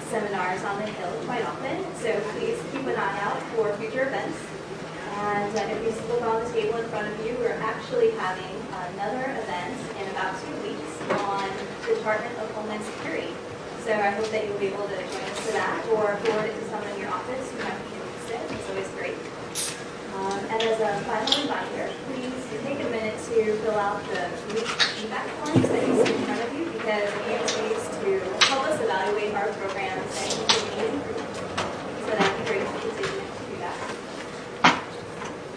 seminars on the Hill quite often, so please keep an eye out for future events. And if you look on the table in front of you, we're actually having another event in about 2 weeks on the Department of Homeland Security. So I hope that you'll be able to join us for that or forward it to someone in your office who might be interested. It's always great. And as a final reminder, please take a minute to fill out the feedback forms that you see in front of you, because we use these to help us evaluate our programs and continue improvement. So that would be great to continue to do that.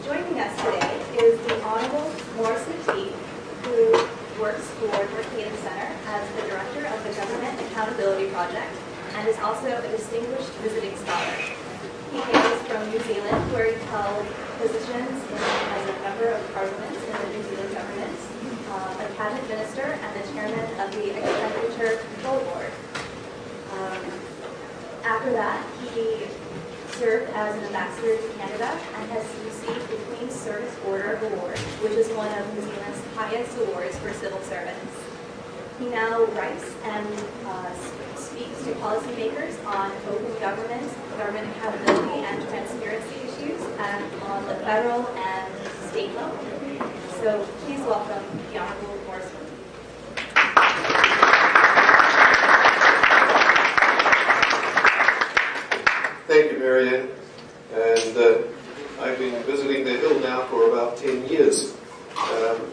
Joining us today is the Honorable Maurice McTigue, who works for Mercatus Center as the Director of the Government Accountability Project and is also a distinguished visiting scholar. He hails from New Zealand, where he held positions as a member of Parliament in the New Zealand government, a cabinet minister, and the chairman of the Expenditure Control Board. After that, he served as an ambassador to Canada and has received the Queen's Service Order Award, which is one of New Zealand's highest awards for civil servants. He now writes and speaks to policymakers on open government, government accountability, and transparency issues on the federal and state level. So please welcome the Honorable Maurice McTigue. Thank you, Marianne. And I've been visiting the Hill now for about 10 years.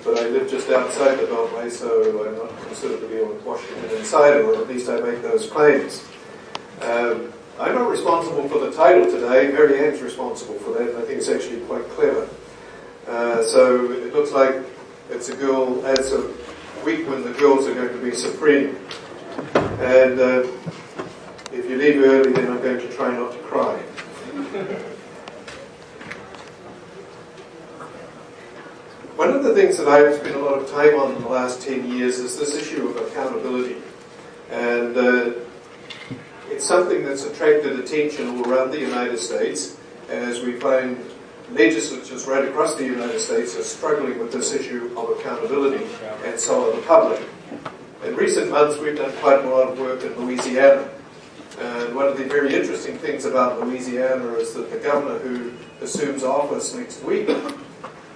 But I live just outside the Beltway, so I'm not considered to be a Washington insider, or at least I make those claims. I'm not responsible for the title today. Marianne's responsible for that, and I think it's actually quite clever. So it looks like it's a week when the girls are going to be supreme. And if you leave early, then I'm going to try not to cry. One of the things that I've spent a lot of time on in the last 10 years is this issue of accountability. And it's something that's attracted attention all around the United States, as we find legislatures right across the United States are struggling with this issue of accountability, and so are the public. In recent months, we've done quite a lot of work in Louisiana. And one of the very interesting things about Louisiana is that the governor who assumes office next week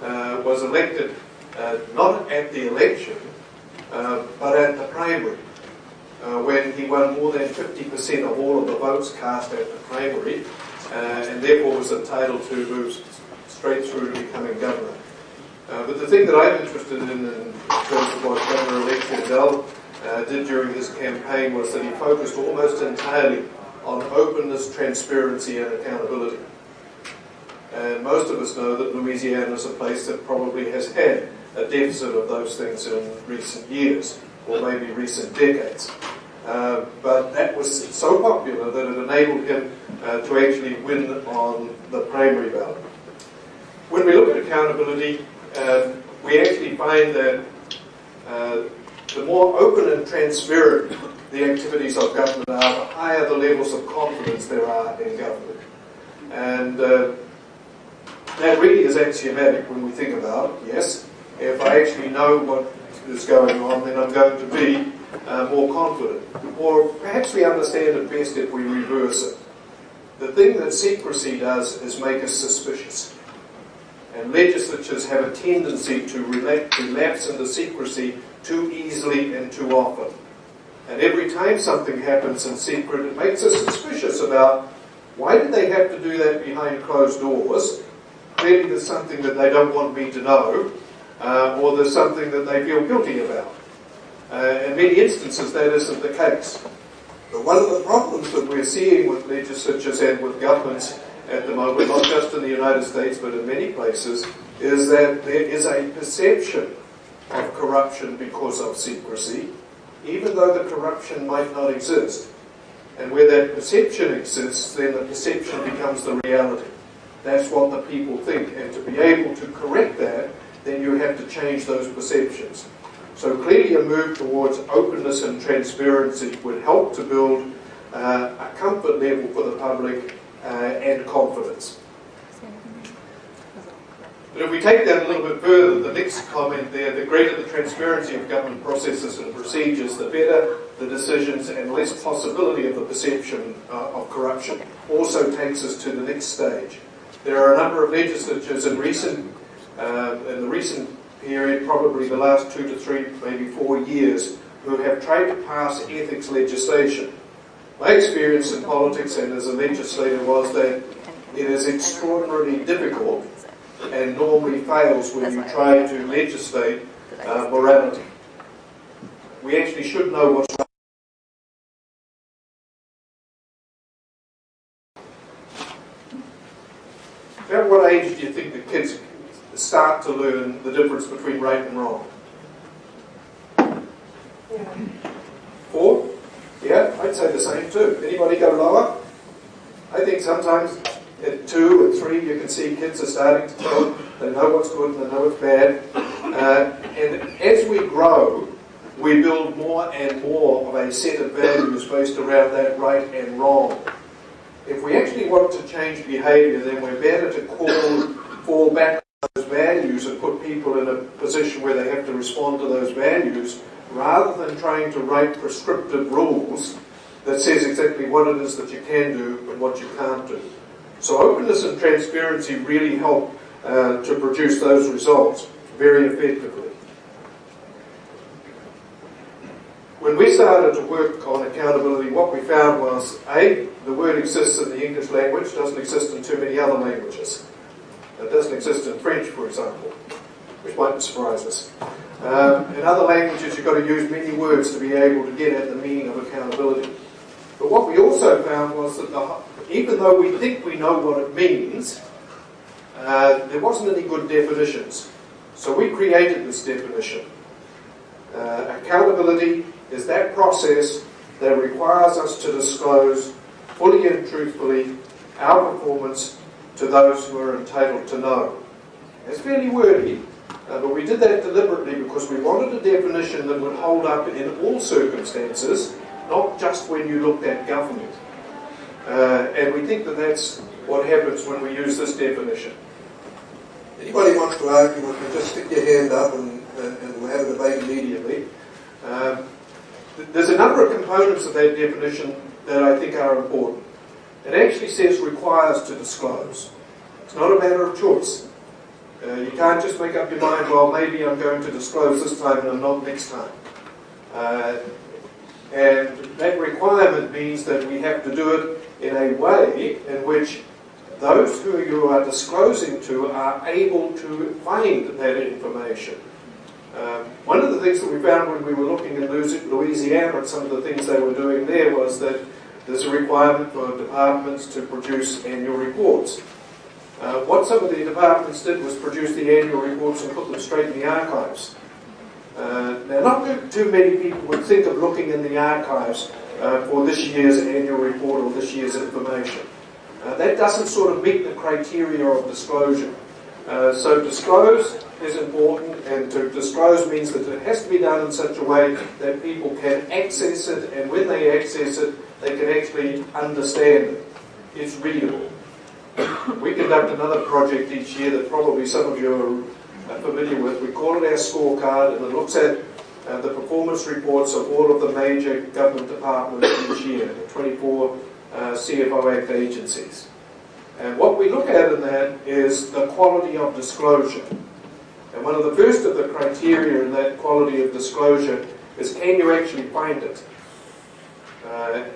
was elected not at the election, but at the primary, when he won more than 50% of all of the votes cast at the primary, and therefore was entitled to move straight through to becoming governor. But the thing that I'm interested in terms of what Governor-elect Kendall did during his campaign was that he focused almost entirely on openness, transparency, and accountability. And most of us know that Louisiana is a place that probably has had a deficit of those things in recent years, or maybe recent decades. But that was so popular that it enabled him to actually win on the primary ballot. When we look at accountability, we actually find that the more open and transparent the activities of government are, the higher the levels of confidence there are in government. And that really is axiomatic when we think about, yes, if I actually know what is going on, then I'm going to be more confident. Or perhaps we understand it best if we reverse it. The thing that secrecy does is make us suspicious. And legislatures have a tendency to relapse into secrecy too easily and too often. And every time something happens in secret, it makes us suspicious about why did they have to do that behind closed doors? Clearly there's something that they don't want me to know, or there's something that they feel guilty about. In many instances that isn't the case. But one of the problems that we're seeing with legislatures and with governments at the moment, not just in the United States but in many places, is that there is a perception of corruption because of secrecy, even though the corruption might not exist. And where that perception exists, then the perception becomes the reality. That's what the people think, and to be able to correct that, then you have to change those perceptions. So clearly a move towards openness and transparency would help to build a comfort level for the public and confidence. But if we take that a little bit further, the next comment there, the greater the transparency of government processes and procedures, the better the decisions and less possibility of the perception of corruption also takes us to the next stage. There are a number of legislatures in the recent period, probably the last 2 to 3, maybe 4 years, who have tried to pass ethics legislation. My experience in politics and as a legislator was that it is extraordinarily difficult and normally fails when you try to legislate morality. We actually should know what's right. At what age do you think the kids start to learn the difference between right and wrong? 4? Yeah, I'd say the same too. Anybody go lower? I think sometimes at 2 and 3 you can see kids are starting to tell. They know what's good and they know what's bad. And as we grow, we build more and more of a set of values based around that right and wrong. If we actually want to change behaviour, then we're better to fall back on those values and put people in a position where they have to respond to those values, rather than trying to write prescriptive rules that says exactly what it is that you can do and what you can't do. So openness and transparency really help to produce those results very effectively. When we started to work on accountability, what we found was, A, the word exists in the English language, doesn't exist in too many other languages. It doesn't exist in French, for example, which might surprise us. In other languages, you've got to use many words to be able to get at the meaning of accountability. But what we also found was that even though we think we know what it means, there wasn't any good definitions. So we created this definition. Accountability is that process that requires us to disclose fully and truthfully our performance to those who are entitled to know. It's fairly wordy, but we did that deliberately because we wanted a definition that would hold up in all circumstances, not just when you looked at government. And we think that that's what happens when we use this definition. Anybody wants to argue with me, just stick your hand up and we'll have a debate immediately. There's a number of components of that definition that I think are important. It actually says requires to disclose. It's not a matter of choice. You can't just make up your mind, well, maybe I'm going to disclose this time and I'm not next time. And that requirement means that we have to do it in a way in which those who you are disclosing to are able to find that information. One of the things that we found when we were looking in Louisiana and some of the things they were doing there was that there's a requirement for departments to produce annual reports. What some of the departments did was produce the annual reports and put them straight in the archives. Now, not too many people would think of looking in the archives for this year's annual report or this year's information. That doesn't sort of meet the criteria of disclosure. So disclose is important, and to disclose means that it has to be done in such a way that people can access it, and when they access it, they can actually understand it. It's readable. We conduct another project each year that probably some of you are familiar with. We call it our scorecard, and it looks at the performance reports of all of the major government departments each year, the 24 CFO Act agencies. And what we look at in that is the quality of disclosure. And one of the first of the criteria in that quality of disclosure is, can you actually find it?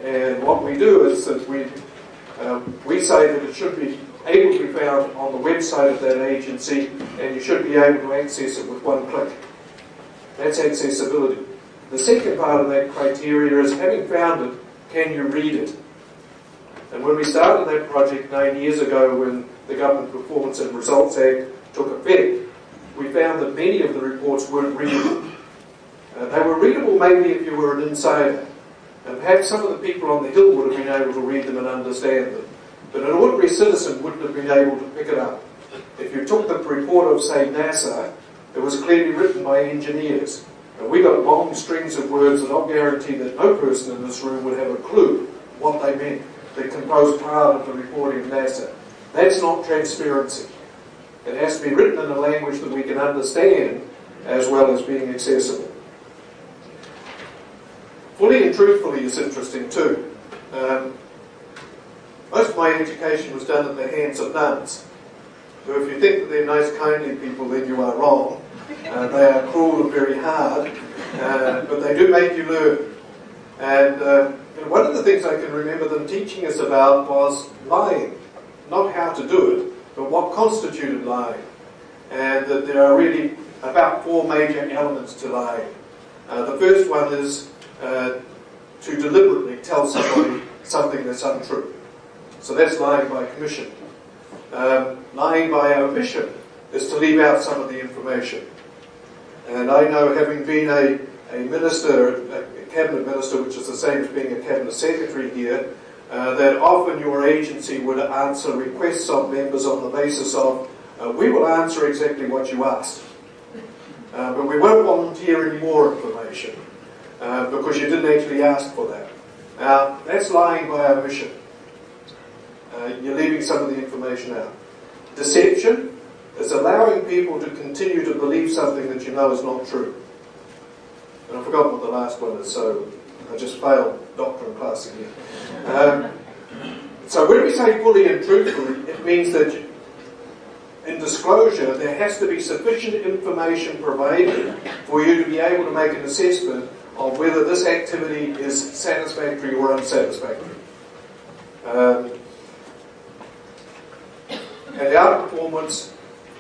And what we do is that we say that it should be able to be found on the website of that agency, and you should be able to access it with one click. That's accessibility. The second part of that criteria is, having found it, can you read it? And when we started that project 9 years ago, when the Government Performance and Results Act took effect, we found that many of the reports weren't readable. They were readable mainly if you were an insider. And perhaps some of the people on the Hill would have been able to read them and understand them. But an ordinary citizen wouldn't have been able to pick it up. If you took the report of, say, NASA, it was clearly written by engineers. And we got long strings of words that I'll guarantee that no person in this room would have a clue what they meant, that composed part of the reporting of NASA. That's not transparency. It has to be written in a language that we can understand, as well as being accessible. Fully and truthfully is interesting too. Most of my education was done at the hands of nuns. So if you think that they're nice, kindly people, then you are wrong. They are cruel and very hard, but they do make you learn. And one of the things I can remember them teaching us about was lying. Not how to do it, but what constituted lying. And that there are really about 4 major elements to lying. The first one is to deliberately tell somebody something that's untrue. So that's lying by commission. Lying by omission is to leave out some of the information. And I know, having been a minister, a cabinet minister, which is the same as being a cabinet secretary here, that often your agency would answer requests of members on the basis of, we will answer exactly what you asked. But we won't volunteer any more information because you didn't actually ask for that. Now, that's lying by omission. You're leaving some of the information out. Deception is allowing people to continue to believe something that you know is not true. And I've forgotten what the last one is, so I just failed doctrine class again. So when we say fully and truthfully, it means that in disclosure there has to be sufficient information provided for you to be able to make an assessment of whether this activity is satisfactory or unsatisfactory. And our performance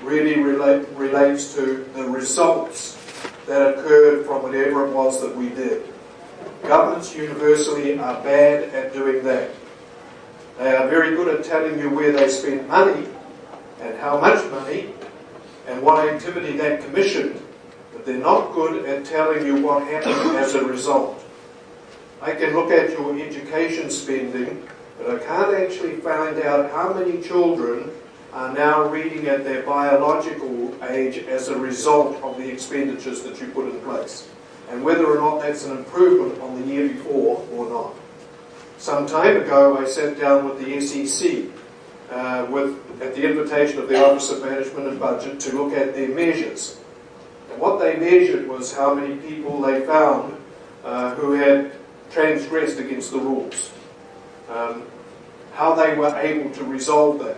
really relates to the results that occurred from whatever it was that we did. Governments universally are bad at doing that. They are very good at telling you where they spent money and how much money and what activity that commissioned, but they're not good at telling you what happened as a result. I can look at your education spending, but I can't actually find out how many children are now reading at their biological age as a result of the expenditures that you put in place, and whether or not that's an improvement on the year before or not. Some time ago I sat down with the SEC at the invitation of the Office of Management and Budget to look at their measures. And what they measured was how many people they found who had transgressed against the rules, how they were able to resolve that.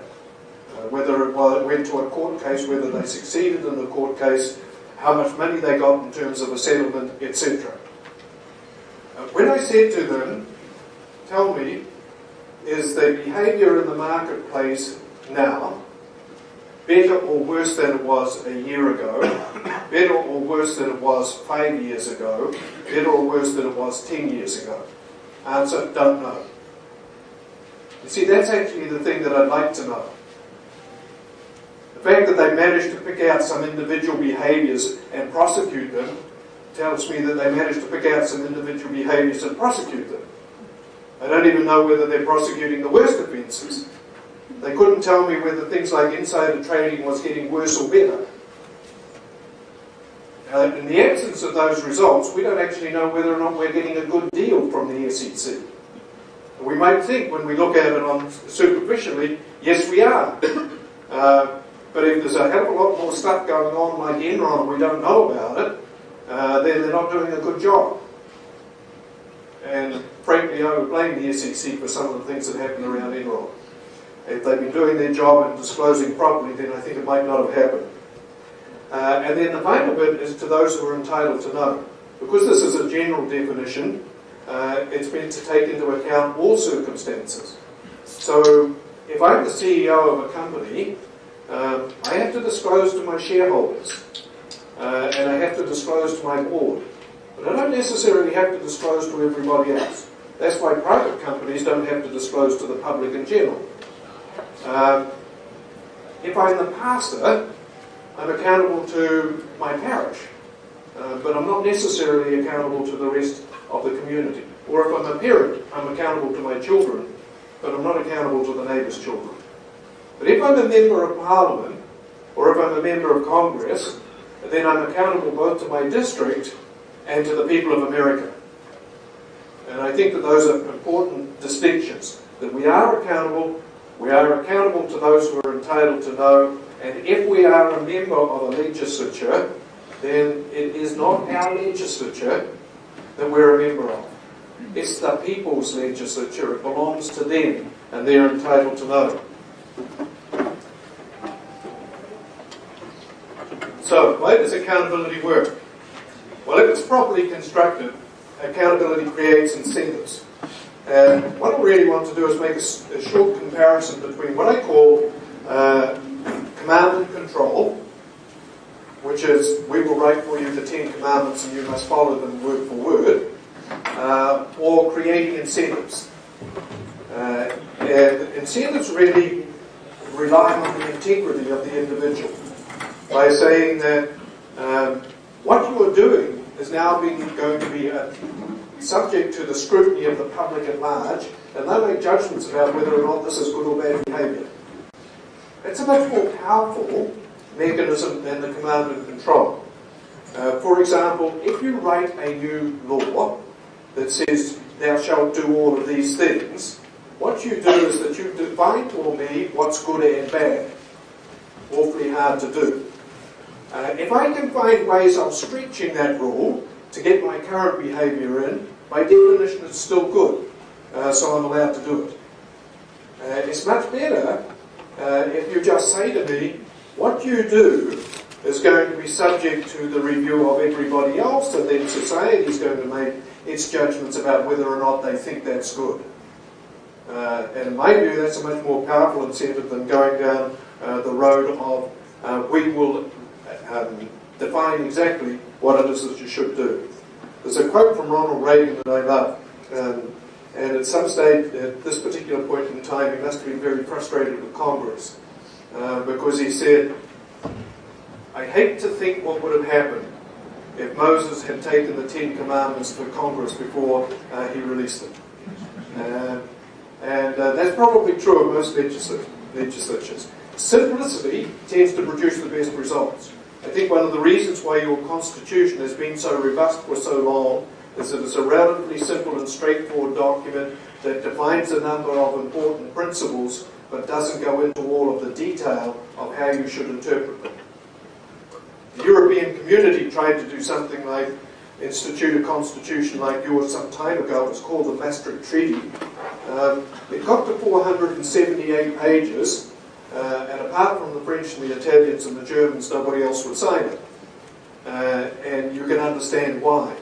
Whether it went to a court case, whether they succeeded in the court case, how much money they got in terms of a settlement, etc. When I said to them, tell me, is the behaviour in the marketplace now better or worse than it was a year ago, better or worse than it was 5 years ago, better or worse than it was 10 years ago? Answer, don't know. You see, that's actually the thing that I'd like to know. The fact that they managed to pick out some individual behaviours and prosecute them tells me that they managed to pick out some individual behaviours and prosecute them. I don't even know whether they're prosecuting the worst offences. They couldn't tell me whether things like insider trading was getting worse or better. In the absence of those results, we don't actually know whether or not we're getting a good deal from the SEC. We might think, when we look at it superficially, yes we are. But if there's a hell of a lot more stuff going on like Enron and we don't know about it, then they're not doing a good job. And frankly, I would blame the SEC for some of the things that happened around Enron. If they've been doing their job and disclosing properly, then I think it might not have happened. And then the final bit is to those who are entitled to know. Because this is a general definition, it's meant to take into account all circumstances. So if I'm the CEO of a company, I have to disclose to my shareholders, and I have to disclose to my board. But I don't necessarily have to disclose to everybody else. That's why private companies don't have to disclose to the public in general. If I'm the pastor, I'm accountable to my parish, but I'm not necessarily accountable to the rest of the community. Or if I'm a parent, I'm accountable to my children, but I'm not accountable to the neighbour's children. But if I'm a member of Parliament, or if I'm a member of Congress, then I'm accountable both to my district and to the people of America. And I think that those are important distinctions, that we are accountable to those who are entitled to know, and if we are a member of a legislature, then it is not our legislature that we're a member of. It's the people's legislature. It belongs to them, and they're entitled to know. So, why does accountability work? Well, if it's properly constructed, accountability creates incentives. And what I really want to do is make a short comparison between what I call command and control, which is, we will write for you the 10 commandments and you must follow them word for word, or creating incentives. And incentives really rely on the integrity of the individual by saying that what you are doing is now going to be subject to the scrutiny of the public at large, and they'll make judgments about whether or not this is good or bad behaviour. It's a much more powerful mechanism than the command and control. For example, if you write a new law that says, thou shalt do all of these things, what you do is that you define for me what's good and bad. Awfully hard to do. If I can find ways of stretching that rule to get my current behaviour in, by definition it's still good, so I'm allowed to do it. It's much better if you just say to me, what you do is going to be subject to the review of everybody else, and then society is going to make its judgments about whether or not they think that's good. And in my view, that's a much more powerful incentive than going down the road of we will define exactly what it is that you should do. There's a quote from Ronald Reagan that I love, and at some stage, at this particular point in time, he must have been very frustrated with Congress, because he said, I hate to think what would have happened if Moses had taken the 10 Commandments to Congress before he released them. And that's probably true of most legislatures. Simplicity tends to produce the best results. I think one of the reasons why your Constitution has been so robust for so long is that it's a relatively simple and straightforward document that defines a number of important principles but doesn't go into all of the detail of how you should interpret them. The European community tried to do something like institute a constitution like yours some time ago. It was called the Maastricht Treaty. It got to 478 pages, and apart from the French and the Italians and the Germans, nobody else would sign it. And you can understand why.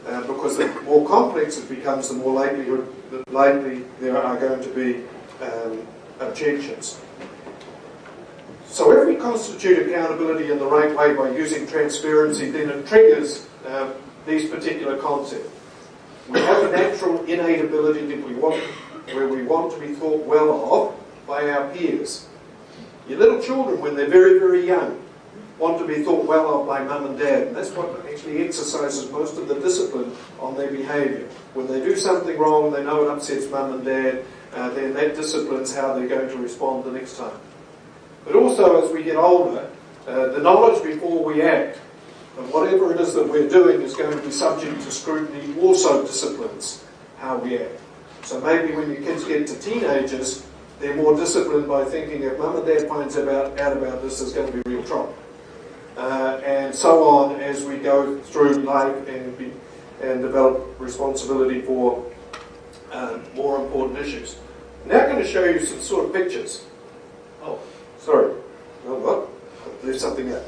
Because the more complex it becomes, the more likely there are going to be objections. So if we constitute accountability in the right way by using transparency, then it triggers these particular concepts. We have a natural innate ability that where we want to be thought well of by our peers. Your little children, when they're very, very young, want to be thought well of by mum and dad, and that's what actually exercises most of the discipline on their behaviour. When they do something wrong and they know it upsets mum and dad, then that disciplines how they're going to respond the next time. But also, as we get older, the knowledge before we act, and whatever it is that we're doing is going to be subject to scrutiny, also disciplines how we act. So maybe when your kids get to teenagers, they're more disciplined by thinking if mum and dad finds out about this, there's going to be real trouble. And so on as we go through life and develop responsibility for more important issues. I'm now going to show you some sort of pictures. Oh, sorry. Oh, what? There's something out.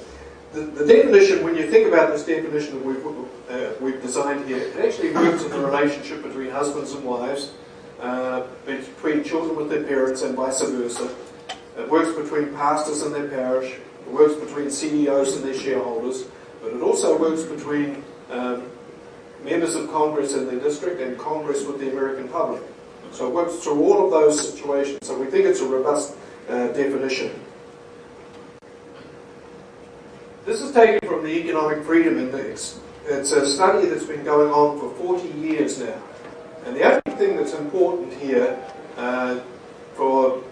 The definition, when you think about this definition that we've designed here, it actually works in the relationship between husbands and wives, between children with their parents and vice versa. It works between pastors and their parish. It works between CEOs and their shareholders. But it also works between members of Congress and their district and Congress with the American public. So it works through all of those situations. So we think it's a robust definition. This is taken from the Economic Freedom Index. It's a study that's been going on for 40 years now. And the only thing that's important here for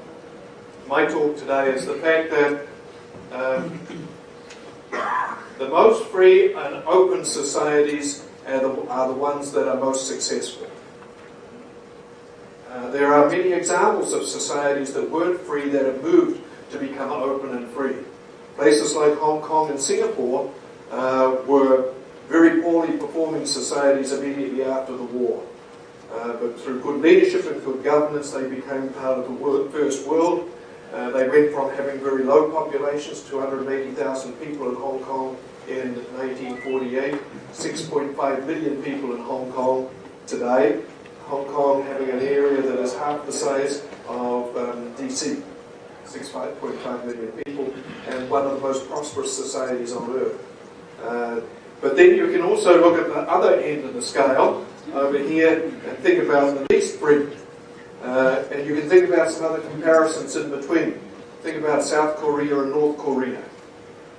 my talk today is the fact that the most free and open societies are the ones that are most successful. There are many examples of societies that weren't free that have moved to become open and free. Places like Hong Kong and Singapore were very poorly performing societies immediately after the war. but through good leadership and good governance, they became part of the first world. They went from having very low populations, 280,000 people in Hong Kong in 1948, 6.5 million people in Hong Kong today. Hong Kong having an area that is half the size of DC, 6.5 million people, and one of the most prosperous societies on earth. But then you can also look at the other end of the scale over here and think about the least Britain. And you can think about some other comparisons in between. Think about South Korea and North Korea.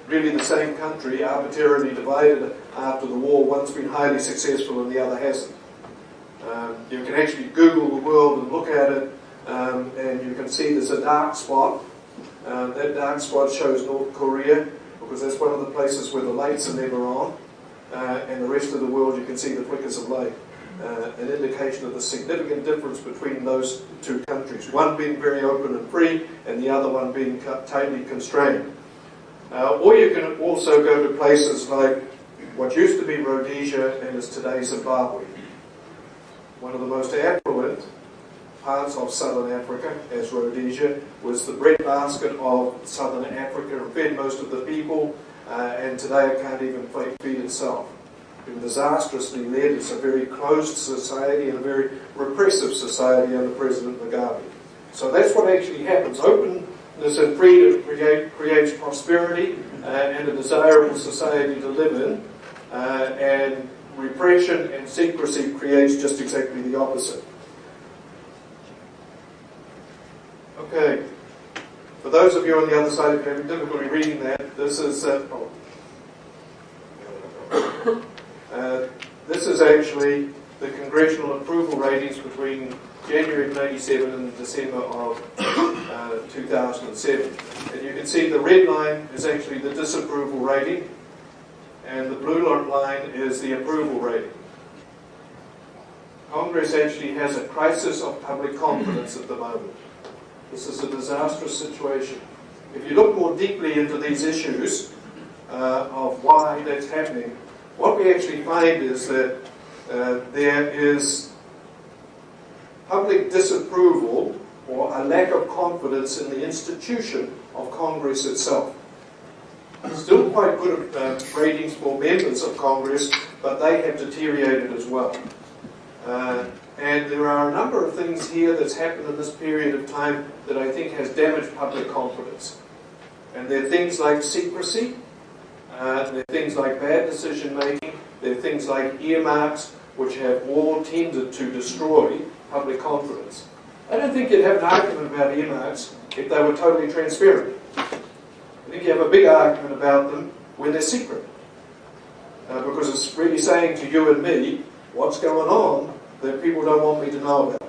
Really the same country, arbitrarily divided after the war. One's been highly successful and the other hasn't. You can actually Google the world and look at it, and you can see there's a dark spot. That dark spot shows North Korea, because that's one of the places where the lights are never on. And the rest of the world, you can see the flickers of light. An indication of the significant difference between those two countries. One being very open and free, and the other one being tightly constrained. Or you can also go to places like what used to be Rhodesia and is today Zimbabwe. One of the most affluent parts of southern Africa, as Rhodesia, was the breadbasket of southern Africa and fed most of the people, and today it can't even feed itself. Been disastrously led. It's a very closed society and a very repressive society under President Mugabe. So that's what actually happens. Openness and freedom creates prosperity and a desirable society to live in, and repression and secrecy creates just exactly the opposite. Okay, for those of you on the other side who have difficulty reading that, this is this is actually the congressional approval ratings between January of 97 and December of 2007. And you can see the red line is actually the disapproval rating, and the blue line is the approval rating. Congress actually has a crisis of public confidence at the moment. This is a disastrous situation. If you look more deeply into these issues of why that's happening, what we actually find is that there is public disapproval or a lack of confidence in the institution of Congress itself. Still quite good ratings for members of Congress, but they have deteriorated as well. And there are a number of things here that's happened in this period of time that I think has damaged public confidence. And they're things like secrecy, they're things like bad decision making, they're things like earmarks, which have all tended to destroy public confidence. I don't think you'd have an argument about earmarks if they were totally transparent. I think you have a big argument about them when they're secret. Because it's really saying to you and me what's going on that people don't want me to know about.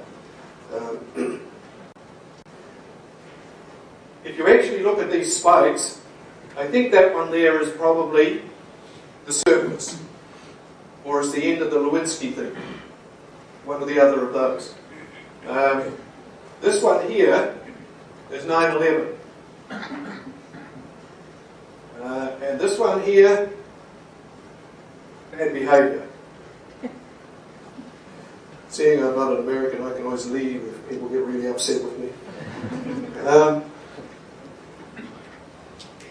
If you actually look at these spikes, I think that one there is probably the surplus, or it's the end of the Lewinsky thing, one or the other of those. This one here is 9/11. And this one here, bad behavior. Seeing I'm not an American, I can always leave if people get really upset with me.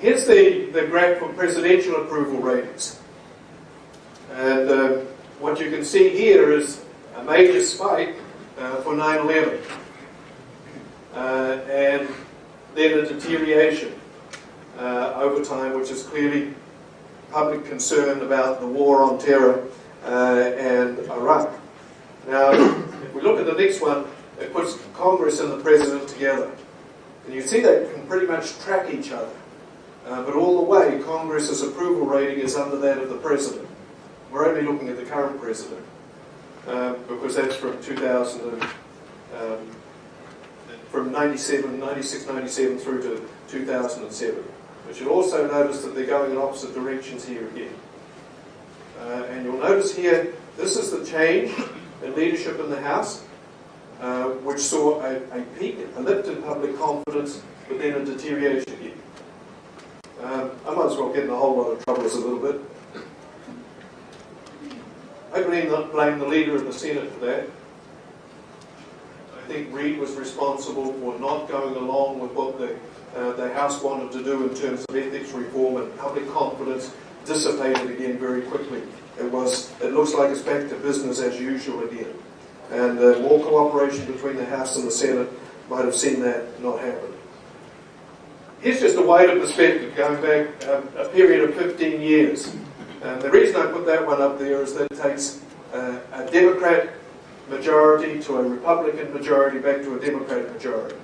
Here's the graph for presidential approval ratings. And what you can see here is a major spike for 9/11. And then a deterioration over time, which is clearly public concern about the war on terror and Iraq. Now, if we look at the next one, it puts Congress and the President together. And you see they can pretty much track each other. But all the way, Congress's approval rating is under that of the President. We're only looking at the current President, because that's from 2000, from 96, 97 through to 2007. But you'll also notice that they're going in opposite directions here again. And you'll notice here, this is the change in leadership in the House, which saw a peak, a lift in public confidence, but then a deterioration again. I might as well get in a whole lot of trouble a little bit. I blame the leader of the Senate for that. I think Reid was responsible for not going along with what the House wanted to do in terms of ethics reform, and public confidence dissipated again very quickly. It looks like it's back to business as usual again. And more cooperation between the House and the Senate might have seen that not happen. Here's just a wider perspective going back a period of 15 years. And the reason I put that one up there is that it takes a Democrat majority to a Republican majority back to a Democratic majority.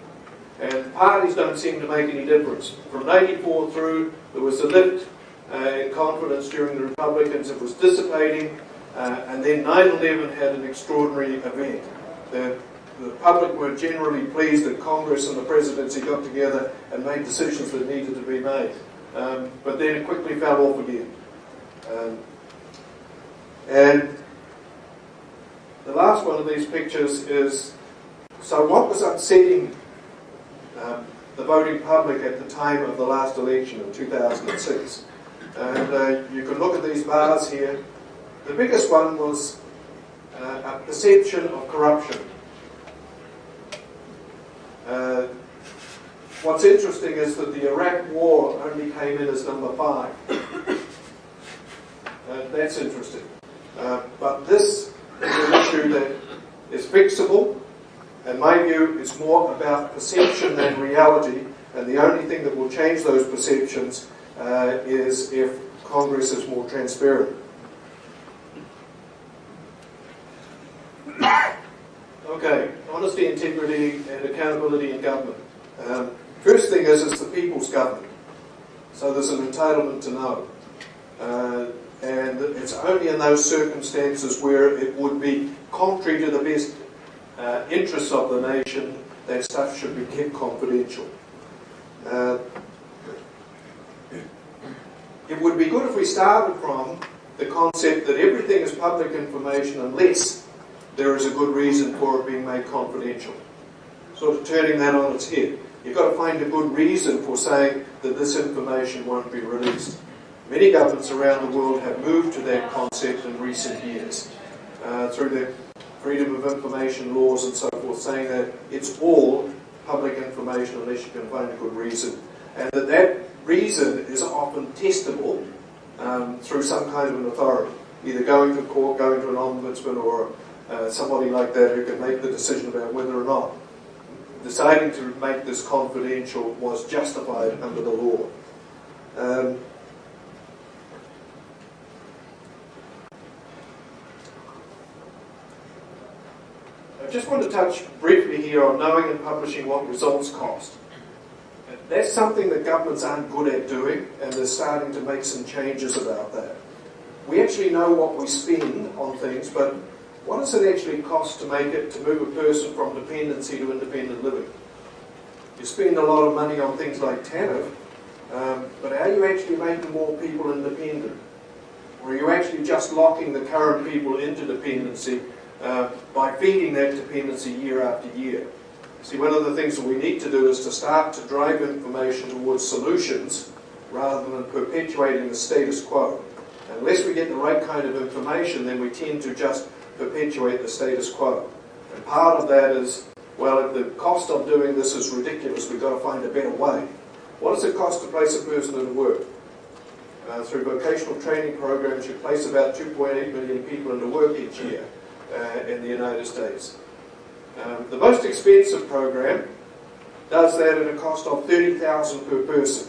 And parties don't seem to make any difference. From 94 through, there was a lift in confidence during the Republicans. It was dissipating, and then 9/11 had an extraordinary event. The public were generally pleased that Congress and the presidency got together and made decisions that needed to be made. But then it quickly fell off again. And the last one of these pictures is, so what was upsetting the voting public at the time of the last election in 2006? And you can look at these bars here. The biggest one was a perception of corruption. What's interesting is that the Iraq War only came in as number 5. That's interesting. But this is an issue that is fixable. In my view, it's more about perception than reality, and the only thing that will change those perceptions is if Congress is more transparent. Okay, honesty, integrity, and accountability in government. First thing is, it's the people's government. So there's an entitlement to know. And it's only in those circumstances where it would be contrary to the best interests of the nation that stuff should be kept confidential. It would be good if we started from the concept that everything is public information unless there is a good reason for it being made confidential. Sort of turning that on its head. You've got to find a good reason for saying that this information won't be released. Many governments around the world have moved to that concept in recent years through their freedom of information laws and so forth, saying that it's all public information unless you can find a good reason. And that reason is often testable through some kind of an authority, either going to court, going to an ombudsman, or somebody like that who can make the decision about whether or not deciding to make this confidential was justified under the law. I just want to touch briefly here on knowing and publishing what results cost. That's something that governments aren't good at doing, and they're starting to make some changes about that. We actually know what we spend on things, but what does it actually cost to move a person from dependency to independent living? You spend a lot of money on things like TANF, but are you actually making more people independent? Or are you actually just locking the current people into dependency by feeding that dependency year after year? See, one of the things that we need to do is to start to drive information towards solutions rather than perpetuating the status quo. Unless we get the right kind of information, then we tend to just perpetuate the status quo. And part of that is, well, if the cost of doing this is ridiculous, we've got to find a better way. What does it cost to place a person into work? Through vocational training programs, you place about 2.8 million people into work each year in the United States. The most expensive program does that at a cost of $30,000 per person.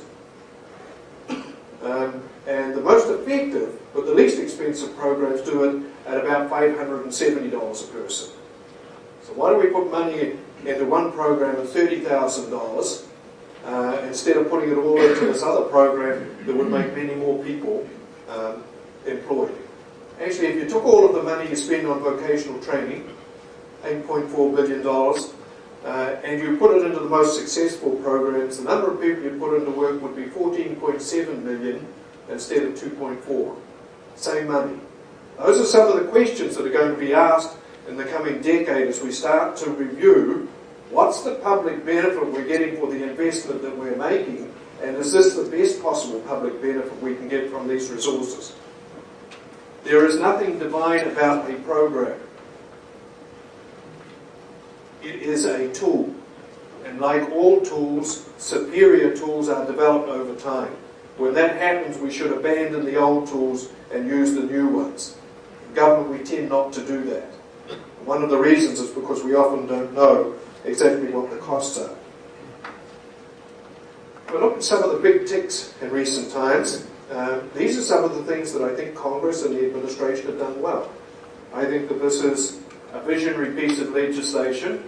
And the most effective, but the least expensive programs do it at about $570 a person. So why don't we put money into one program at $30,000 instead of putting it all into this other program that would make many more people employed? Actually, if you took all of the money you spend on vocational training, $8.4 billion, and you put it into the most successful programs, the number of people you put into work would be 14.7 million instead of 2.4. Same money. Those are some of the questions that are going to be asked in the coming decade as we start to review what's the public benefit we're getting for the investment that we're making, and is this the best possible public benefit we can get from these resources? There is nothing divine about a program. It is a tool. And like all tools, superior tools are developed over time. When that happens, we should abandon the old tools and use the new ones. In government, we tend not to do that. One of the reasons is because we often don't know exactly what the costs are. If we look at some of the big ticks in recent times, these are some of the things that I think Congress and the administration have done well. I think that this is a visionary piece of legislation,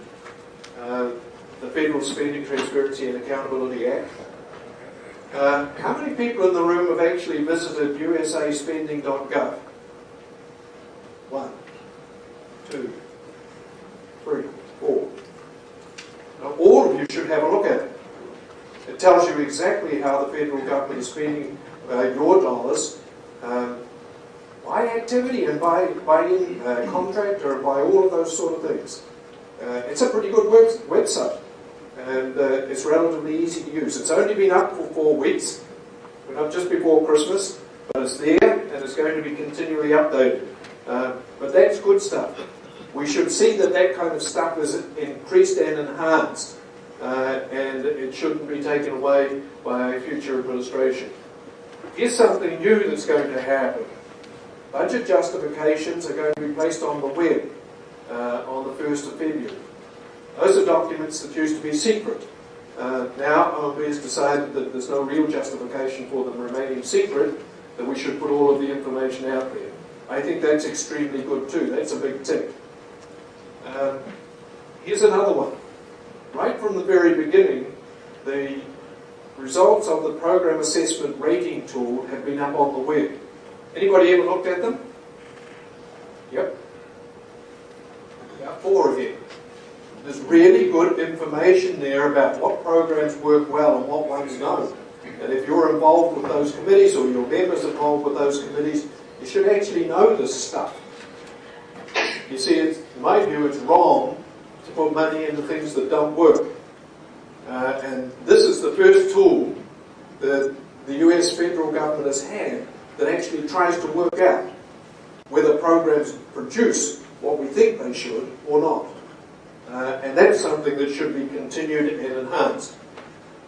the Federal Spending Transparency and Accountability Act. How many people in the room have actually visited usaspending.gov? 1, 2, 3, 4. Now, all of you should have a look at it. It tells you exactly how the federal government is spending your dollars by activity and by contractor and by all of those sort of things. It's a pretty good website, and it's relatively easy to use. It's only been up for 4 weeks. We're not just before Christmas, but it's there and it's going to be continually updated. But that's good stuff. We should see that that kind of stuff is increased and enhanced, and it shouldn't be taken away by a future administration. Here's something new that's going to happen. Budget justifications are going to be placed on the web on the 1st of February. Those are documents that used to be secret. Now OMB has decided that there's no real justification for them remaining secret, that we should put all of the information out there. I think that's extremely good too. That's a big tick. Here's another one. Right from the very beginning, the results of the program assessment rating tool have been up on the web. Anybody ever looked at them? Yep. About 4 of you. There's really good information there about what programs work well and what ones don't. And if you're involved with those committees or your members involved with those committees, you should actually know this stuff. You see, in my view, it's wrong to put money into things that don't work. And this is the first tool that the US federal government has had that actually tries to work out whether programs produce what we think they should or not. And that's something that should be continued and enhanced.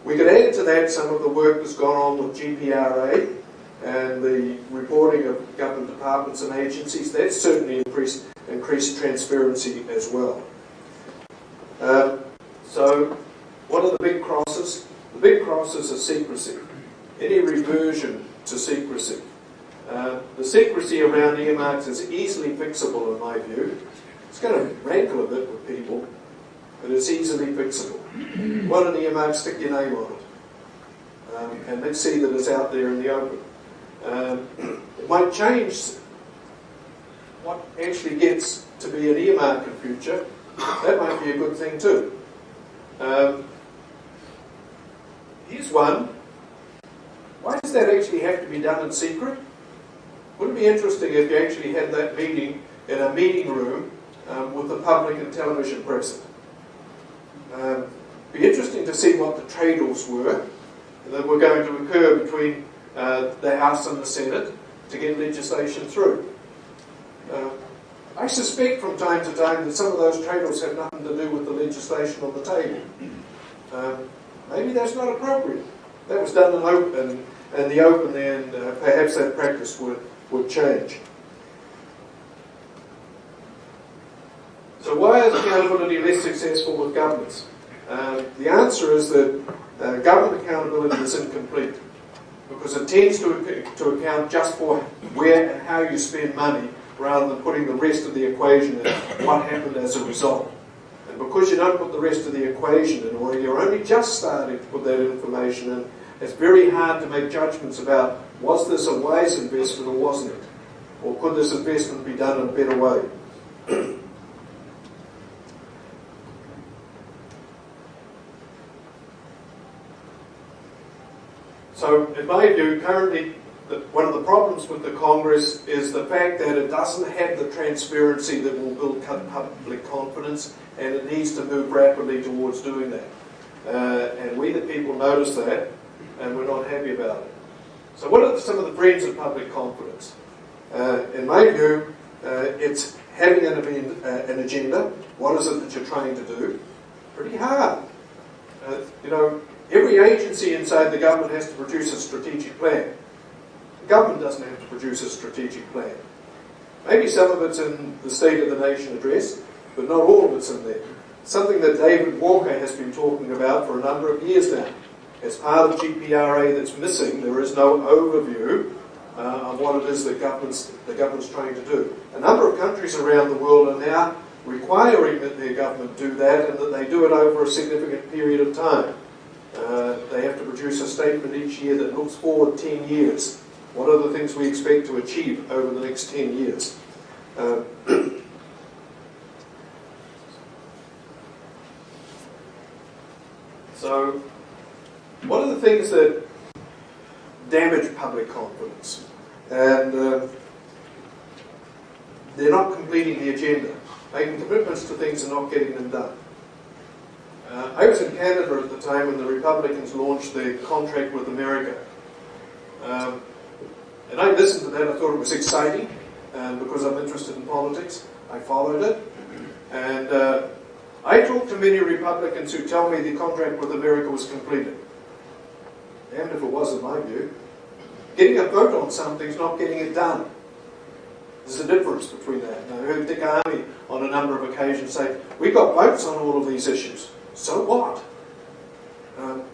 We could add to that some of the work that's gone on with GPRA and the reporting of government departments and agencies. That's certainly increased transparency as well. So what are the big crosses? The big crosses are secrecy. Any reversion to secrecy. The secrecy around earmarks is easily fixable in my view. It's going to rankle a bit with people, but it's easily fixable. Want an earmark, stick your name on it. And let's see that it's out there in the open. It might change what actually gets to be an earmark in future. That might be a good thing too. Here's one. Why does that actually have to be done in secret? Wouldn't it be interesting if you actually had that meeting in a meeting room with the public and television present? Be interesting to see what the trade-offs were that were going to occur between the House and the Senate to get legislation through. I suspect from time to time that some of those trade-offs have nothing to do with the legislation on the table. Maybe that's not appropriate. That was done in the open, and perhaps that practice would change. So why is accountability less successful with governments? The answer is that government accountability is incomplete because it tends to account just for where and how you spend money rather than putting the rest of the equation in, what happened as a result. And because you don't put the rest of the equation in, or you're only just starting to put that information in, it's very hard to make judgments about, was this a wise investment or wasn't it? Or could this investment be done in a better way? So, in my view, currently, one of the problems with the Congress is the fact that it doesn't have the transparency that will build public confidence, and it needs to move rapidly towards doing that. And we, the people, notice that, and we're not happy about it. So what are some of the friends of public confidence? In my view, it's having an agenda, what is it that you're trying to do? Pretty hard. Every agency inside the government has to produce a strategic plan. The government doesn't have to produce a strategic plan. Maybe some of it's in the State of the Nation address, but not all of it's in there. Something that David Walker has been talking about for a number of years now. As part of GPRA that's missing, there is no overview of what it is that the government's trying to do. A number of countries around the world are now requiring that their government do that and that they do it over a significant period of time. They have to produce a statement each year that looks forward 10 years. What are the things we expect to achieve over the next 10 years? So, what are the things that damage public confidence? And they're not completing the agenda, making commitments to things and not getting them done. I was in Canada at the time when the Republicans launched their contract with America. And I listened to that. I thought it was exciting, and because I'm interested in politics, I followed it. And I talked to many Republicans who tell me the contract with America was completed. Damned if it was, in my view. Getting a vote on something is not getting it done. There's a difference between that. And I heard Dick Armey on a number of occasions say, we got votes on all of these issues. So what?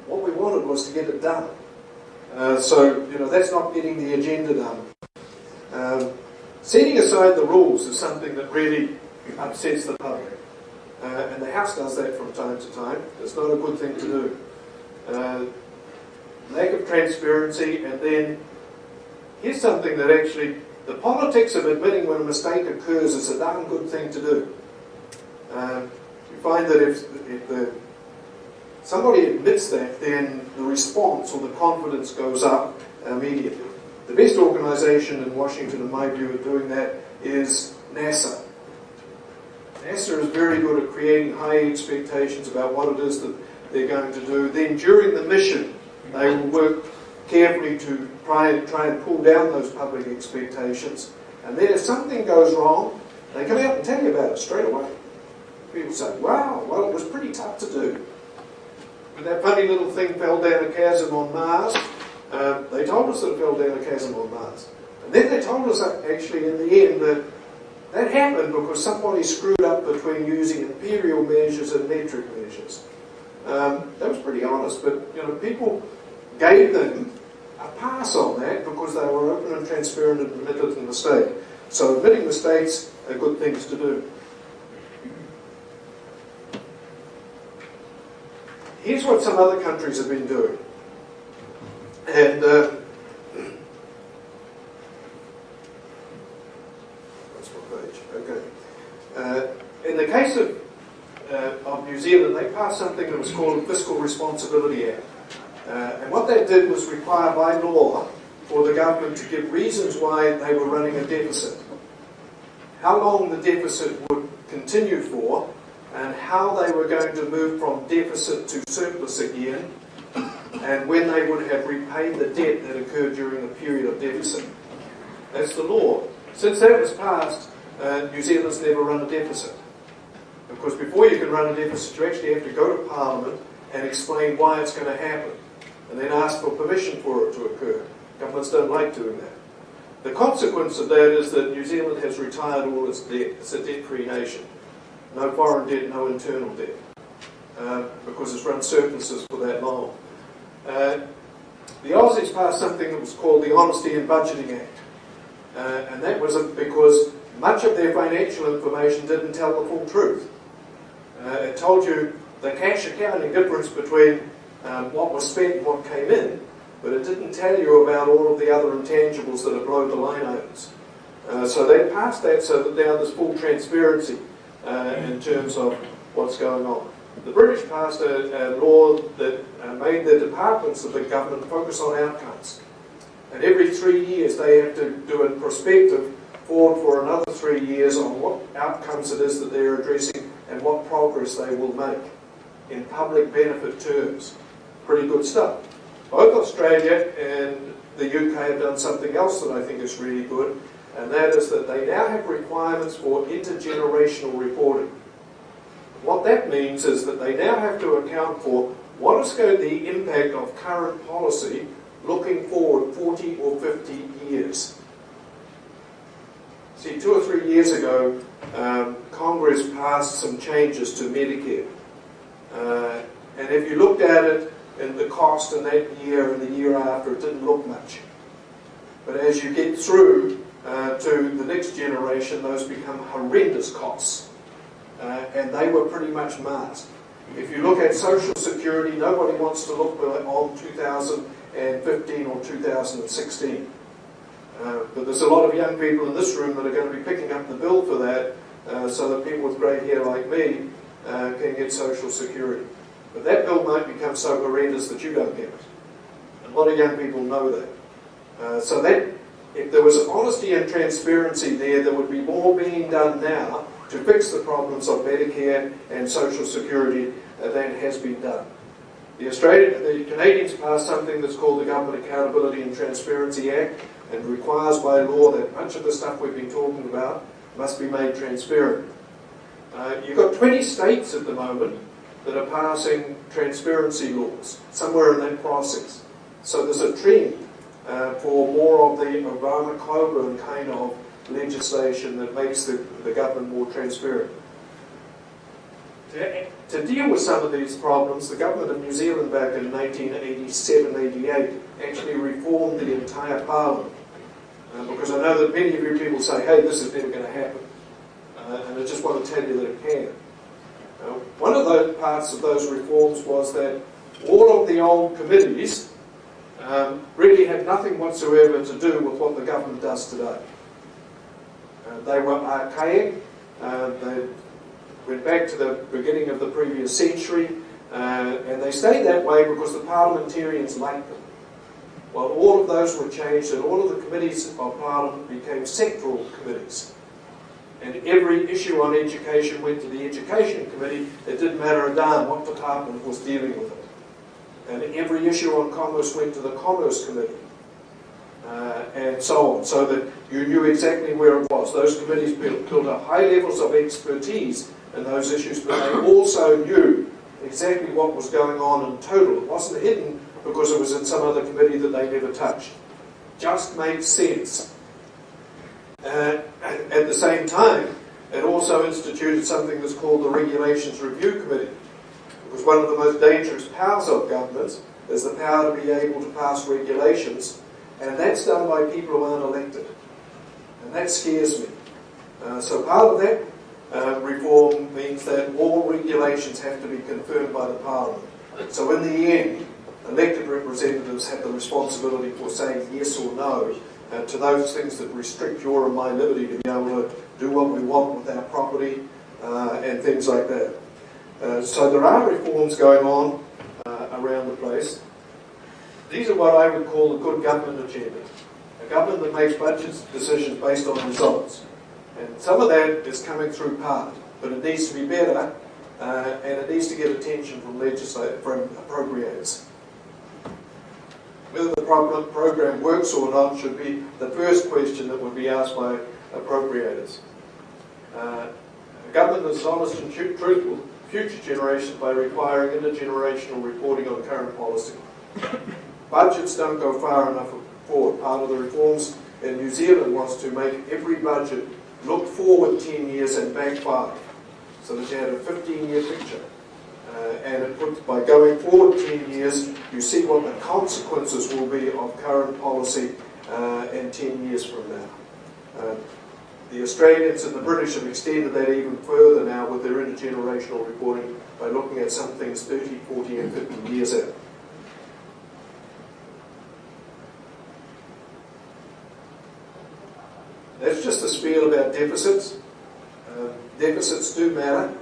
What we wanted was to get it done. So that's not getting the agenda done. Setting aside the rules is something that really upsets the public. And the House does that from time to time. It's not a good thing to do. Lack of transparency, and then here's something that actually, the politics of admitting when a mistake occurs is a darn good thing to do. You find that if somebody admits that, then the response or the confidence goes up immediately. The best organisation in Washington, in my view, at doing that is NASA. NASA is very good at creating high expectations about what it is that they're going to do. Then during the mission, they will work carefully to try and pull down those public expectations. And then if something goes wrong, they come out and tell you about it straight away. People say, wow, well, it was pretty tough to do. When that funny little thing fell down a chasm on Mars, they told us that it fell down a chasm on Mars. And then they told us, actually, in the end, that happened because somebody screwed up between using imperial measures and metric measures. That was pretty honest, but people gave them a pass on that because they were open and transparent and admitted a mistake. So admitting mistakes are good things to do. Here's what some other countries have been doing. And that's my page. Okay. In the case of New Zealand, they passed something that was called the Fiscal Responsibility Act. And what that did was require by law for the government to give reasons why they were running a deficit, how long the deficit would continue for, and how they were going to move from deficit to surplus again, and when they would have repaid the debt that occurred during the period of deficit. That's the law. Since that was passed, New Zealand's never run a deficit. Because before you can run a deficit, you actually have to go to Parliament and explain why it's going to happen, and then ask for permission for it to occur. Governments don't like doing that. The consequence of that is that New Zealand has retired all its debt. It's a debt-free nation. No foreign debt, no internal debt, because it's run surpluses for that long. The Aussies passed something that was called the Honesty in Budgeting Act, and that was because much of their financial information didn't tell the full truth. It told you the cash accounting difference between what was spent and what came in, but it didn't tell you about all of the other intangibles that are below the line items. So they passed that so that now there's full transparency in terms of what's going on. The British passed a law that made the departments of the government focus on outcomes. And every 3 years they have to do a prospective forward for another 3 years on what outcomes it is that they're addressing and what progress they will make in public benefit terms. Pretty good stuff. Both Australia and the UK have done something else that I think is really good, and that is that they now have requirements for intergenerational reporting. what that means is that they now have to account for what is going to be the impact of current policy looking forward 40 or 50 years. See, 2 or 3 years ago, Congress passed some changes to Medicare. And if you looked at it in the cost in that year and the year after, it didn't look much. But as you get through to the next generation, those become horrendous costs. And they were pretty much masked. If you look at Social Security, nobody wants to look on 2015 or 2016. But there's a lot of young people in this room that are going to be picking up the bill for that, so that people with grey hair like me can get Social Security. But that bill might become so horrendous that you don't get it. A lot of young people know that. So that if there was honesty and transparency there, there would be more being done now to fix the problems of Medicare and Social Security than has been done. The Canadians passed something that's called the Government Accountability and Transparency Act, and requires by law that much of the stuff we've been talking about must be made transparent. You've got 20 states at the moment that are passing transparency laws, somewhere in that process. So there's a trend for more of the Obama-Coburn kind of legislation that makes the government more transparent. To deal with some of these problems, the government of New Zealand back in 1987-88 actually reformed the entire Parliament. Because I know that many of you people say, hey, this is never going to happen. And I just want to tell you that it can. One of those parts of those reforms was that all of the old committees really had nothing whatsoever to do with what the government does today. They were archaic. They went back to the beginning of the previous century, and they stayed that way because the parliamentarians liked them. Well, all of those were changed, and all of the committees of Parliament became sectoral committees. And every issue on education went to the Education Committee. It didn't matter a darn what department was dealing with it. And every issue on commerce went to the Commerce Committee. And so on, so that you knew exactly where it was. Those committees built up high levels of expertise in those issues, but they also knew exactly what was going on in total. It wasn't hidden because it was in some other committee that they never touched. Just made sense. At the same time, it also instituted something that's called the Regulations Review Committee, because one of the most dangerous powers of governments is the power to be able to pass regulations, and that's done by people who aren't elected. And that scares me. So part of that reform means that all regulations have to be confirmed by the Parliament. So in the end, elected representatives have the responsibility for saying yes or no to those things that restrict your and my liberty to be able to do what we want with our property and things like that. So there are reforms going on around the place. These are what I would call a good government agenda. A government that makes budget decisions based on results. And some of that is coming through part, but it needs to be better, and it needs to get attention from appropriators. Whether the program works or not should be the first question that would be asked by appropriators. A government that is honest and truthful to future generations by requiring intergenerational reporting on current policy. Budgets don't go far enough forward. Part of the reforms in New Zealand was to make every budget look forward 10 years and back 5, so that you had a 15-year picture. And it put, by going forward 10 years, you see what the consequences will be of current policy in 10 years from now. The Australians and the British have extended that even further now with their intergenerational reporting by looking at some things 30, 40 and 50 years out. That's just a spiel about deficits. Deficits do matter.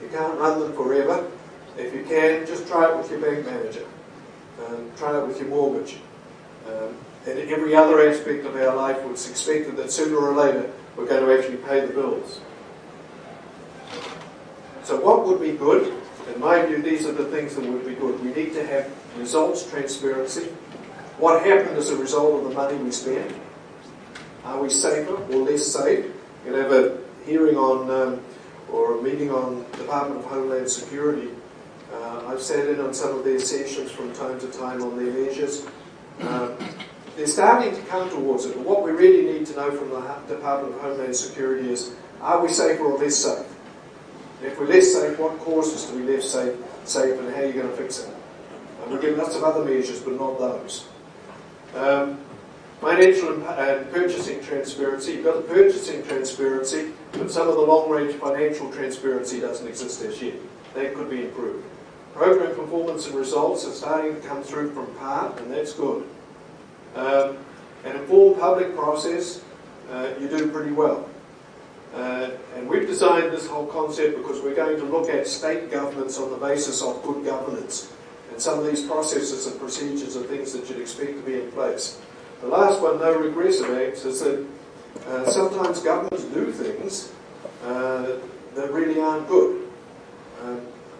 You can't run them forever. If you can, just try it with your bank manager. Try it with your mortgage. And every other aspect of our life, it's expected that sooner or later we're going to actually pay the bills. So what would be good? In my view, these are the things that would be good. We need to have results transparency. What happened as a result of the money we spent? Are we safer or less safe? You can have a hearing on or a meeting on Department of Homeland Security. I've sat in on some of their sessions from time to time on their measures. They're starting to come towards it. But what we really need to know from the Department of Homeland Security is, are we safer or less safe? If we're less safe, what causes to be less safe, and how are you going to fix it? And we get lots of other measures, but not those. Financial and purchasing transparency. You've got the purchasing transparency, but some of the long-range financial transparency doesn't exist as yet. That could be improved. Program performance and results are starting to come through from PART, and that's good. An informed public process, you do pretty well. And we've designed this whole concept because we're going to look at state governments on the basis of good governance. And some of these processes and procedures are things that you'd expect to be in place. The last one, no regressive acts, is that sometimes governments do things that really aren't good.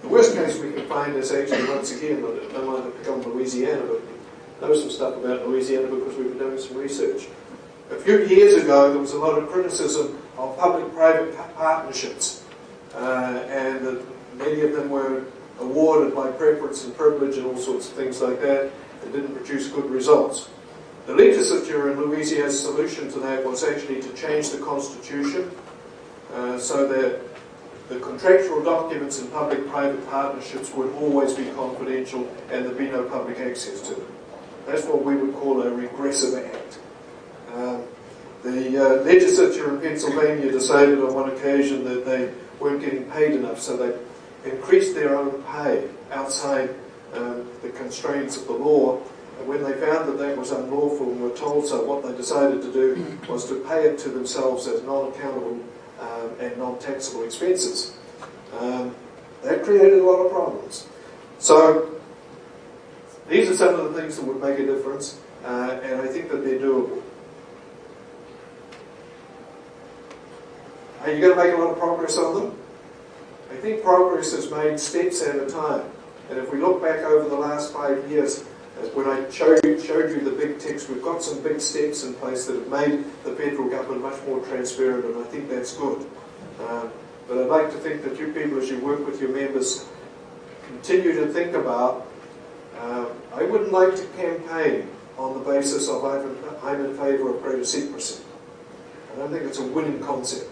The worst case we can find is actually, once again, I don't want to pick on Louisiana, but I know some stuff about Louisiana because we've been doing some research. A few years ago, there was a lot of criticism of public-private partnerships, and that many of them were awarded by preference and privilege and all sorts of things like that, and didn't produce good results. The legislature in Louisiana's solution to that was actually to change the constitution so that the contractual documents in public-private partnerships would always be confidential and there'd be no public access to them. That's what we would call a regressive act. The legislature in Pennsylvania decided on one occasion that they weren't getting paid enough, so they increased their own pay outside the constraints of the law. And when they found that that was unlawful and were told so, what they decided to do was to pay it to themselves as non-accountable and non-taxable expenses. That created a lot of problems. So these are some of the things that would make a difference, and I think that they're doable. Are you going to make a lot of progress on them? I think progress is made steps at a time. And if we look back over the last 5 years, when I showed you the big ticks, we've got some big steps in place that have made the federal government much more transparent, and I think that's good. But I'd like to think that you people, as you work with your members, continue to think about, I wouldn't like to campaign on the basis of I'm in favour of greater secrecy. I don't think it's a winning concept.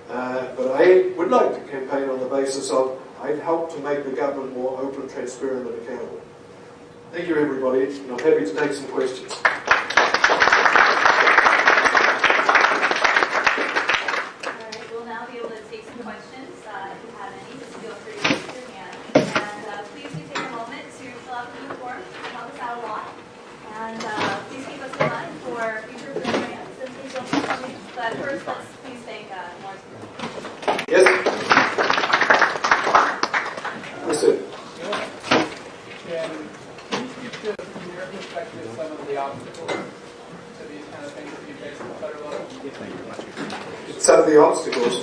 But I would like to campaign on the basis of I'd help to make the government more open, transparent and accountable. Thank you everybody, and I'm happy to take some questions. Alright, we'll now be able to take some questions. If you have any, just feel free to raise your hand. And please do take a moment to fill out the form. Help us out a lot. And please keep us in mind for future programs and things will be coming. But first, let's please thank Maurice. Yes? Yes, sir. Can you speak to, from your perspective, some of the obstacles to these kind of things that you face at the federal level? Some of the obstacles.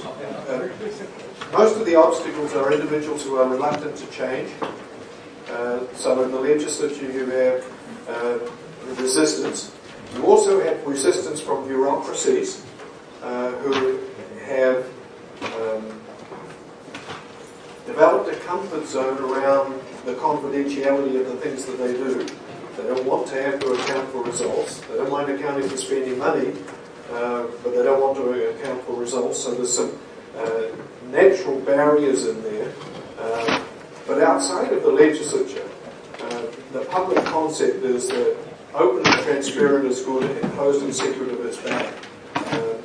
Most of the obstacles are individuals who are reluctant to change. So in the legislature you have resistance. You also have resistance from bureaucracies who have developed a comfort zone around the confidentiality of the things that they do. They don't want to have to account for results. They don't mind accounting for spending money, but they don't want to account for results. So there's some natural barriers in there. But outside of the legislature, the public concept is that open and transparent is good and closed and secretive is bad.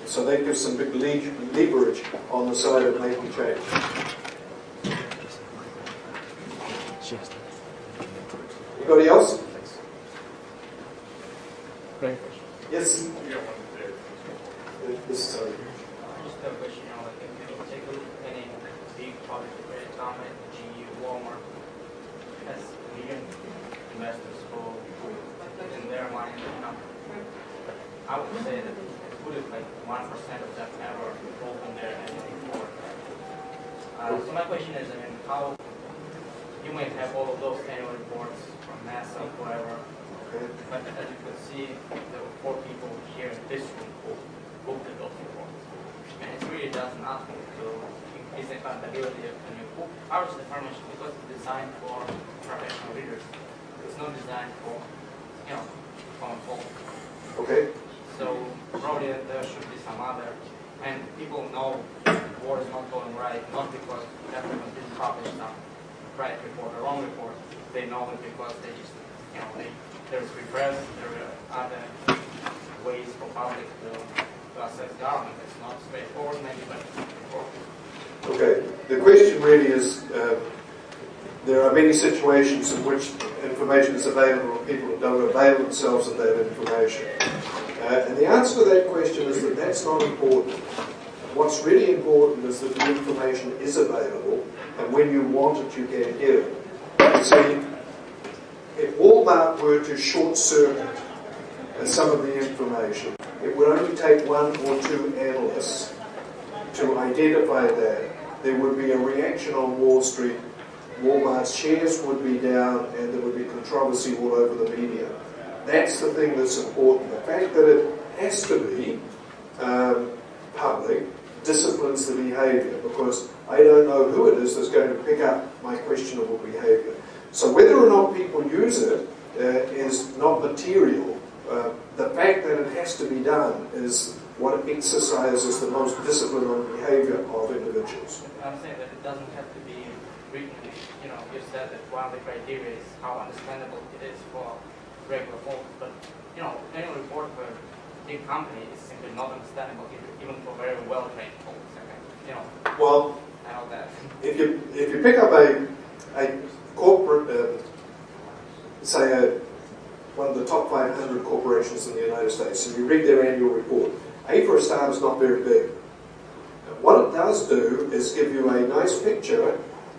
So that gives some big leverage on the side of making change. Anybody else? Great. Yes? This is sorry. Just a question, like if you take a look at any big public credit government, GE, Walmart, has million investors who put in their money in the company. I would say that put it like 1% of them ever open their entity before. So my question is, I mean, how you might have all of those annual reports from NASA, whatever, but as you can see, there were 4 people here in this room who looked at those reports. And it really does nothing to is the compatibility of who publishes the information, because it's designed for professional readers. It's not designed for, common folk. Okay. So probably there should be some other, and people know war is not going right, not because everyone didn't publish some right report or wrong report. They know it because they just, there's repress, there are other ways for public to assess government. It's not straightforward maybe, but straightforward. Okay. The question really is, there are many situations in which information is available and people don't avail themselves of that information. And the answer to that question is that that's not important. What's really important is that the information is available, and when you want it, you can get it. You see, if Walmart were to short-circuit some of the information, it would only take 1 or 2 analysts to identify that. There would be a reaction on Wall Street, Walmart's shares would be down, and there would be controversy all over the media. That's the thing that's important. The fact that it has to be public disciplines the behaviour, because I don't know who it is that's going to pick up my questionable behaviour. So whether or not people use it is not material. The fact that it has to be done is what exercises the most discipline on behaviour of individuals. I'm saying that it doesn't have to be written. You said that one of the criteria is how understandable it is for regular folks, but any report for a big company is simply not understandable even for very well-trained folks. Okay? Well, I know that. if you pick up a corporate, say one of the top 500 corporations in the United States, and you read their annual report, A for a start is not very big. What it does do is give you a nice picture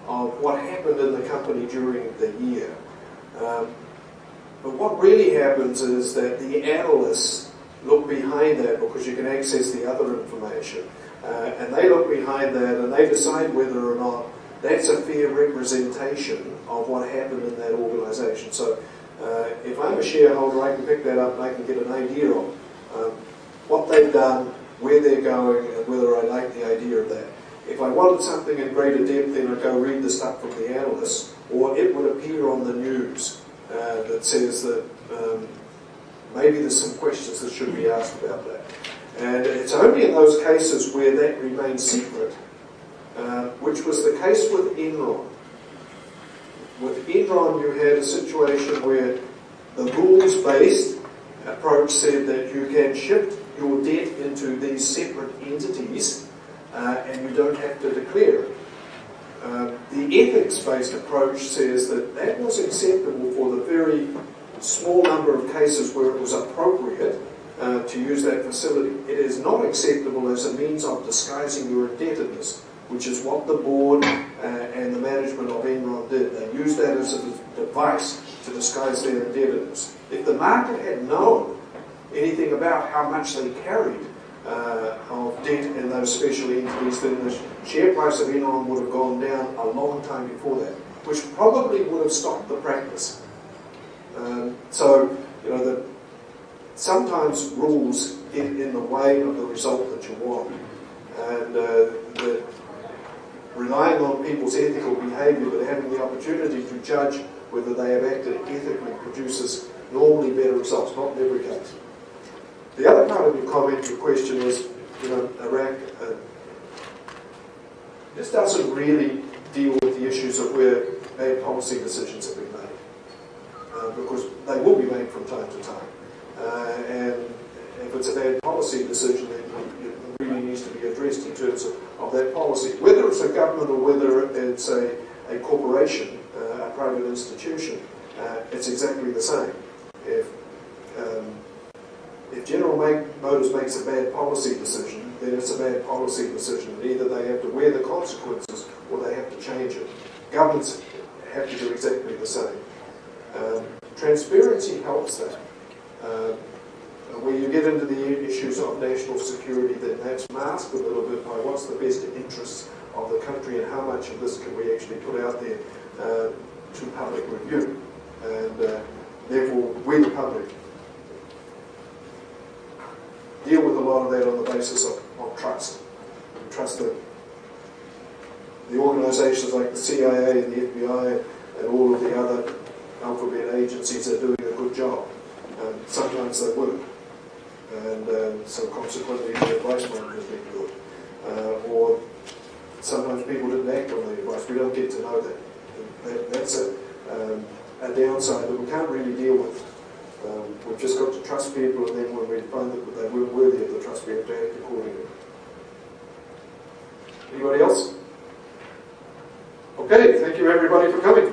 of what happened in the company during the year. But what really happens is that the analysts look behind that, because you can access the other information, and they look behind that and they decide whether or not that's a fair representation of what happened in that organisation. So if I'm a shareholder, I can pick that up and I can get an idea of what they've done, where they're going, and whether I like the idea of that. If I wanted something in greater depth, then I'd go read the stuff from the analysts, or it would appear on the news that says that maybe there's some questions that should be asked about that. And it's only in those cases where that remains secret, which was the case with Enron. With Enron, you had a situation where the rules-based approach said that you can shift your debt into these separate entities and you don't have to declare it. The ethics-based approach says that that was acceptable for the very small number of cases where it was appropriate to use that facility. It is not acceptable as a means of disguising your indebtedness, which is what the board and the management of Enron did. They used that as a device to disguise their indebtedness. If the market had known anything about how much they carried of debt in those special entities, then the share price of Enron would have gone down a long time before that, which probably would have stopped the practice. Sometimes rules get in the way of the result that you want, and relying on people's ethical behaviour, but having the opportunity to judge whether they have acted ethically produces normally better results, not in every case. The other part of your comment, your question was, Iraq. This doesn't really deal with the issues of where bad policy decisions have been made, because they will be made from time to time. And if it's a bad policy decision, then it really needs to be addressed in terms of that policy. Whether it's a government or whether it's a corporation, a private institution, it's exactly the same. If General Motors makes a bad policy decision, then it's a bad policy decision. And either they have to wear the consequences or they have to change it. Governments have to do exactly the same. Transparency helps that. When you get into the issues of national security, then that's masked a little bit by what's the best interests of the country and how much of this can we actually put out there to public review. And therefore, we, the public, deal with a lot of that on the basis of trust. Trust that the organisations like the CIA and the FBI and all of the other alphabet agencies are doing a good job. Sometimes they weren't. And so consequently the advice might have been good. Or sometimes people didn't act on the advice. We don't get to know that. That's a downside that we can't really deal with. We've just got to trust people, and then when we find that they weren't worthy of the trust, we have to act accordingly. Anybody else? Okay, thank you everybody for coming.